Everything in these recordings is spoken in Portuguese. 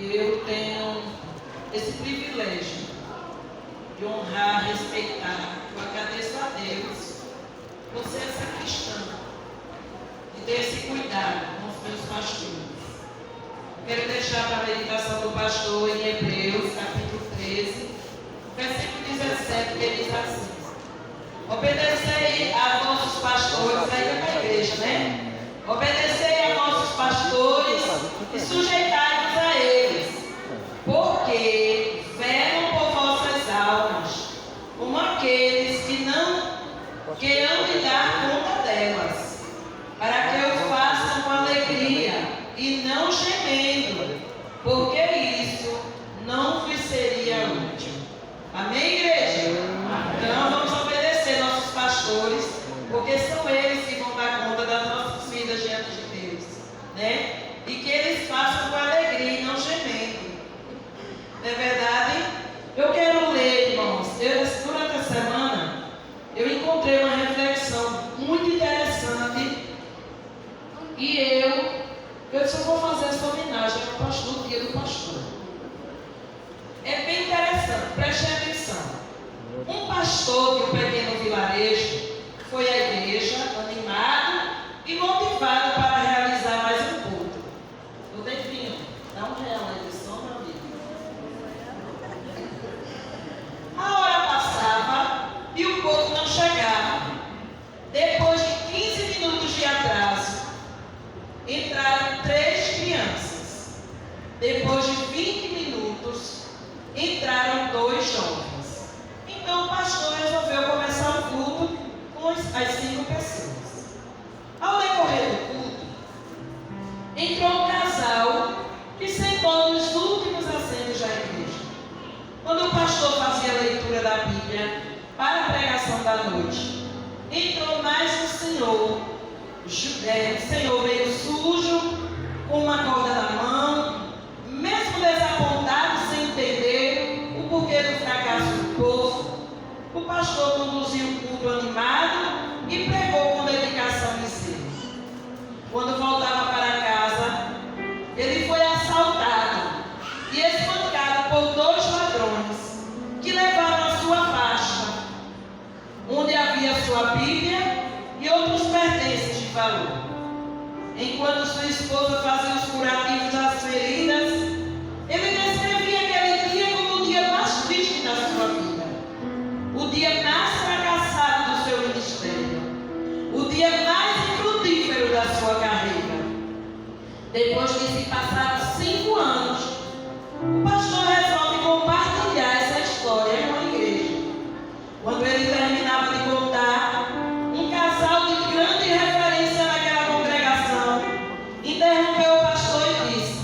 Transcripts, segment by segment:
eu tenho esse privilégio de honrar, respeitar. Eu agradeço a Deus por ser essa cristã, de ter esse cuidado com os meus pastores. Quero deixar para a meditação do pastor em Hebreus, capítulo 13, versículo 17, que diz assim: obedecei a vossos pastores, aí é para a igreja, né? Obedecei a vossos pastores e sujeitai-vos a eles, porque velam por vossas almas, como aqueles que não queiram lhe dar conta delas, para que o façam com alegria e não gemendo, porque isso não vos seria útil. Amém, igreja? Então vamos obedecer nossos pastores, porque são eles que vão dar conta das nossas vidas diante de Deus, né? E que eles façam com alegria e não gemendo. Não é verdade? Eu quero ler, irmãos. Durante a semana eu encontrei uma reflexão muito interessante e eu disse: eu vou fazer essa homenagem ao pastor, do dia do pastor. É bem interessante, preste atenção. Um pastor de um pequeno vilarejo foi à igreja animado e motivado para realizar mais um culto. O Devinho, dá um real na edição, meu amigo. A hora passava e o culto não chegava. Depois de 15 minutos de atraso, entraram 3 crianças. Depois de 20 minutos, entraram 2 jovens. Então o pastor resolveu começar o culto com as 5 pessoas. Ao decorrer do culto, entrou um casal que sentou nos últimos assentos da igreja. Quando o pastor fazia a leitura da Bíblia para a pregação da noite, entrou mais um senhor meio sujo, com uma corda na mão, mesmo desapontado, sem entender o porquê do fracasso do povo. O pastor conduziu o culto animado e pregou com dedicação e zelo. Quando voltava para casa, ele foi assaltado e espancado por 2 ladrões que levaram a sua faixa, onde havia sua Bíblia e outros pertences de valor. Enquanto sua esposa fazia os curativos das feridas, ele descrevia aquele dia como o dia mais triste da sua vida, o dia mais fracassado do seu ministério, o dia mais infrutífero da sua carreira. Depois que se passaram 5 anos, o pastor resolve compartilhar essa história em uma igreja. Quando ele terminava de contar, um casal de grande referência naquela congregação interrompeu o pastor e disse: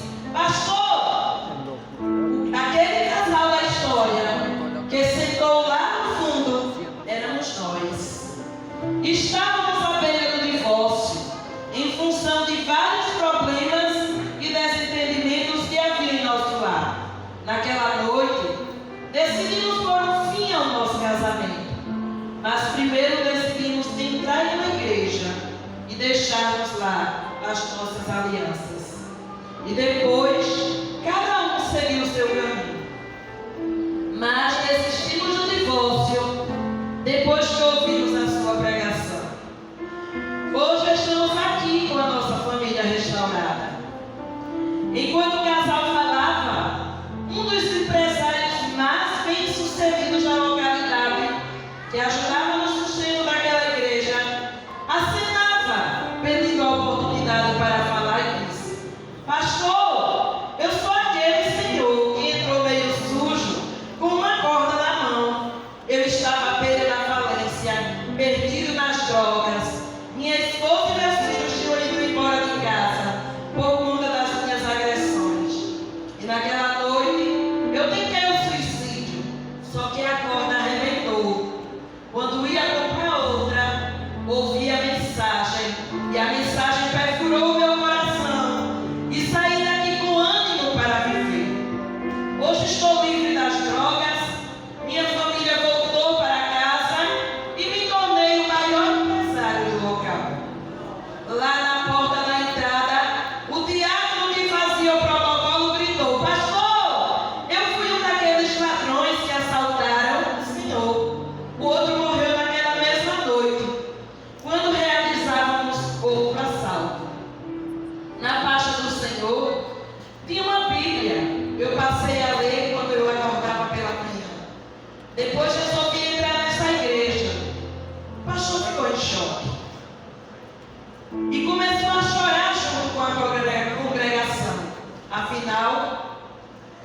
Afinal,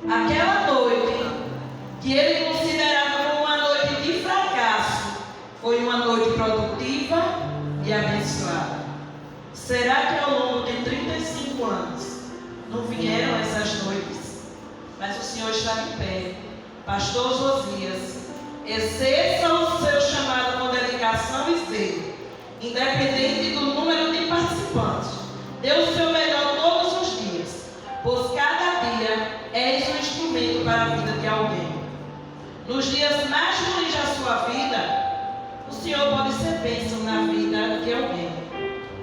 aquela noite que ele considerava como uma noite de fracasso, foi uma noite produtiva e abençoada. Será que ao longo de 35 anos não vieram essas noites? Mas o Senhor está de pé. Pastor Josias, exerça o seu chamado com dedicação e zelo, independente do número de participantes. Dê o seu melhor todos os dias, pois cada dia és um instrumento para a vida de alguém. Nos dias mais ruins da sua vida, o Senhor pode ser bênção na vida de alguém.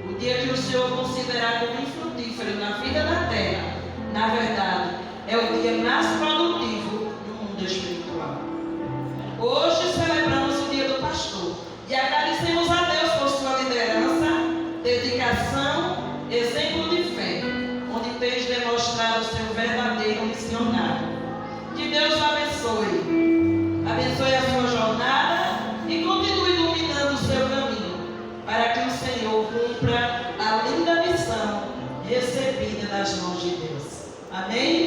O dia que o Senhor considerar como infrutífero na vida da terra, na verdade, é o dia mais produtivo do mundo espiritual. Hoje celebramos o dia do pastor e agradecemos a Deus por sua liderança, dedicação, exemplo de fé, onde tens demonstrado ser um verdadeiro missionário. Que Deus o abençoe. Abençoe a sua jornada e continue iluminando o seu caminho, para que o Senhor cumpra a linda missão recebida das mãos de Deus. Amém?